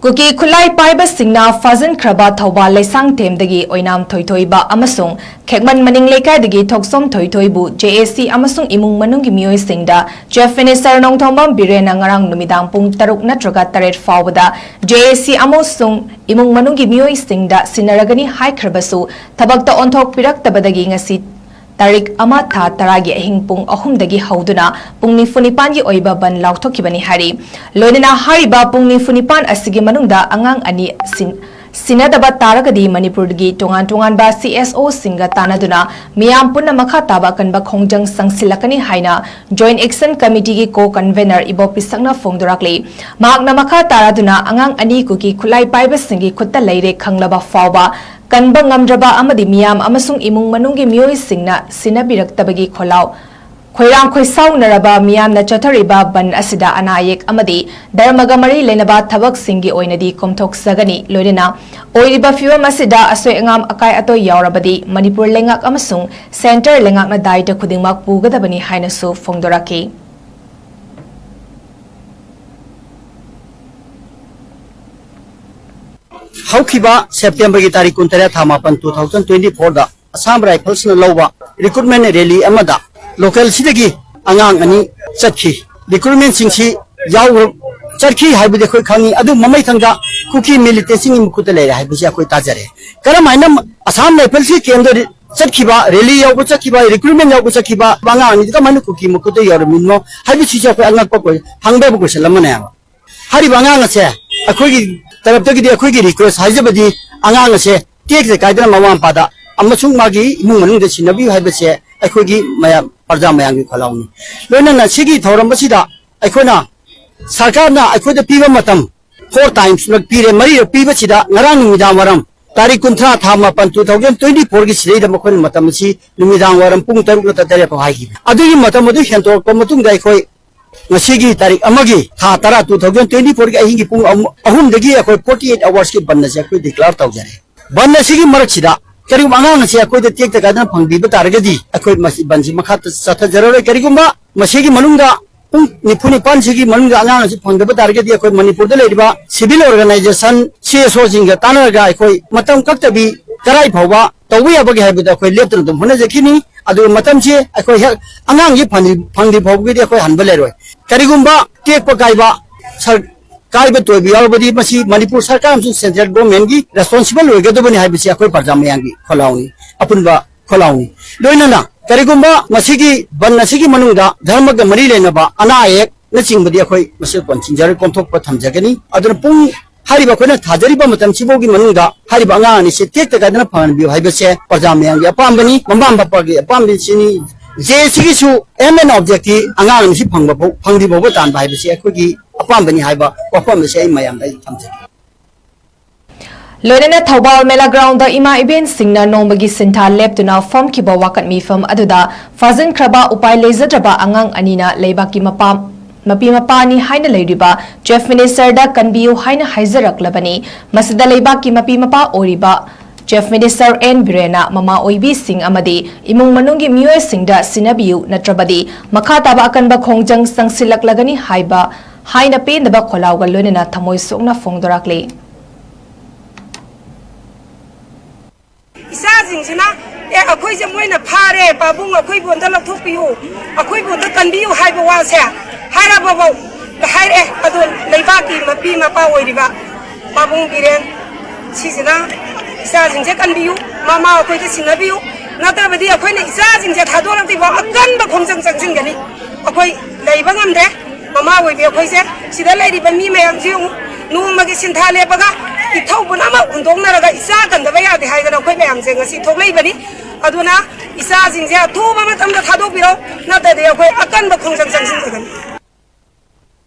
cookie खुलाई पाइबा सिंगना फाजन खरबा थौबा लेसांग थेमदगी ओइनाम थोइथोइबा अमसुंग खेकमन मनिंग लेकाइदगी थोकसोम थोइथोइबु JAC अमसुंग इमुंग मनुंगी मियोइ सिंगदा चीफ मिनिस्टर नोंथोंबम बिरेना ngarang नुमिदांग पुंग 6 नत्रगा 3 फावदा JAC अमसुंग इमुंग मनुंगी मियोइ सिंगदा सिनरगनी हाइखरबसु थबक्ता ओंथोक पिरक्तबदगी ngasi तारीख अमा था तरागी अहिंग पुंग अहुमदगी हौदुना पुंग निफुनिपान की ओइबा बन लाउथोकिबनी हारी लोइना हारिबा पुंग निफुनिपान असिगी मनुंगदा अंगांग अनि सिनदबा तारगदी मणिपुरगी तोंगान तोंगानबा CSO सिंगा तानादुना मियाम पुन्ना मखा ताबा कनबा खोंजंग संगसिलकनी हाइना जॉइंट एक्शन कमिटी की को कन्वेनर इबो पिसंगना फोंगदोराकले मागना मखा तारादुना अंगांग अनि कुकी खुलाई पाइबा सिंगी खुत्ता लेरे खंगलबा फावबा कनबा ngamdraba amadi miyam amasung imung manunggi mioi singna sinabiraktabagi kholaw khoirang khoisau naraba miyam na chathariba ban asida anayek amadi dharmaga mari lenaba thabak singi oinadi komthok sagani loirina oiriba fiwam asida asoi angam akai atoi yaurabadi manipur lengak amasung center lengak na daita khudingmak pugadabani haina su phongdoraki हौखिबा September की तारीख 2024 दा Assam Rifles न लौबा recruitment rally अमदा local सिदगी अंगांग अनि चटखी रिक्रूटमेंट सिंसी याव चटखी हाइबदे खोय खांगी अदु ममै थंगा कुकी मिलिटेंसी मुकुत लेरे हाइबसी अखोय ताजरे करम आइना असम राइफल्स की केंद्र चटखीबा रैली याव चटखीबा रिक्रूटमेंट याव चटखीबा बांगा अनि का मानु कुकी मुकुत याव मिनो हाइबसी अखोय अंगक पकोय हंगबे बकोय लमने हारि बांगा से अखोय तरफ तक अखोई रिक्वेस्ट हाइजबदी अंगांग से टेक से कायदना ममा पादा अमसुंग मागी इमुंग मनुंग सिनबी हाइबसे अखोगी मया प्रजा मयांगी खलाउनी लोइना सिगी थौरमबसिदा अखोना सरकारना अखोदा पीबा मतम 4 टाइम्स लग पीरे मरी पीबसिदा ngarang नुमिदां वरम तारीख 19 था 2024 की सिरेदा मखोन मतम सि नुमिदां वरम पुंग 3 तरे हाइगी अदुगी मतम अदु हेंतोक मतुंग दा अखोई ngasi tarik amagi tha tara 2024 ki ahingi pung ahum dagi akoi 48 hours ki banna se akoi declare tawjare banna sigi marak sida kari angang se akoi de tek ta phangbi ba targadi akoi masi banji makha satha jarore kari gumba masigi manungda pung nifuni pan sigi manungda angang se phangda ba targadi akoi manipur da leriba civil organization CSO jinga tanaga akoi matam kaktabi karai phawba tawwi abagi haibida akoi leptun dum hona jakini adu matam se akoi angang ji phangdi phawgi de akoi hanba leroi करिगुम्बा टेक पकाइबा सर काइबा तोइबि यावबदि मसी मणिपुर सरकार अमसुंग सेंट्रल गवर्नमेंट की रेस्पोंसिबल होगदबनि हाइबसि अखोय परजा मयांगी खोलाउनी अपुनबा खोलाउनी लोइनाना करिगुम्बा मसीगी बननसिगी मनुंगदा धर्मगा मरि लेनबा अनायक नचिंगबदि अखोय मसे कोनचिंजर कोंथोकपा थमजगनी अदुन पुंग हारिबा खोना थाजरिबा मतम सिबोगी मनुंगदा हारिबा अंगानि से टेक तगादना फानबि हाइबसे परजा मयांगी अपामबनि मम्बाम बापागी अपामबि सिनी JAC su MN objective angang si phangdi bobo tan bai bisi akhoi apam bani haiba wafam se mayam dai thamse लोइना थौबाल मेला ग्राउंड इमा इबेन सिंगना नोंबगी सिंथा लेप्तुना फॉर्म की बवाकत मीफम अदुदा फाजन खरबा उपाय लेजद्रबा अंगांग अनिना लेबाकी मपी मपानी हाइना लेरिबा चीफ मिनिस्टर दा कनबियु हाइना हाइजरकलबनी मसदा लेबाकी मपी मपा ओरिबा चीफ मिनिस्टर एन बिरेना ममा ओइबी सिंह अमदी इमुंग मनुंगी मियोय सिंगदा सिनबियु नत्रबदी मखा ताबा अकनबा खोंजंग संगसिलकलगनी हाइबा हाइना पेनदबा खोलावगा लोइना थमोय सोंगना फोंगदोराकले इसा जिंगसिना ए अखोय जे मोइना फारे बाबुंग अखोय बोंदा लथोपियु अखोय बोंदा कनबियु हाइबा वासे हारा बाबा हाइरे अदो लेबाकी मपी मपा ओइरिबा बाबुंग बिरेन सिजना इसा जिंजे कनबियु मामा अखोय जे सिनबियु नतरबदि अखोय ने इसा जिंजे थादोरक्तिबा अकनबा खोंजंग संगसिनगनी अखोय लेबा ngamde मामा ओइबे अखोय जे सिदा लेरिबा मी मयाम जे नुमगी सिन्था लेबगा इथौबना मा उन्दोंनरगा इसा गंदबा यादे हाइदना अखोय मयाम जे ngasi थोकलेबनी अदुना इसा जिंजे थोबा मतमदा थादोबिरो नतदे अखोय अकनबा खोंजंग संगसिनगनी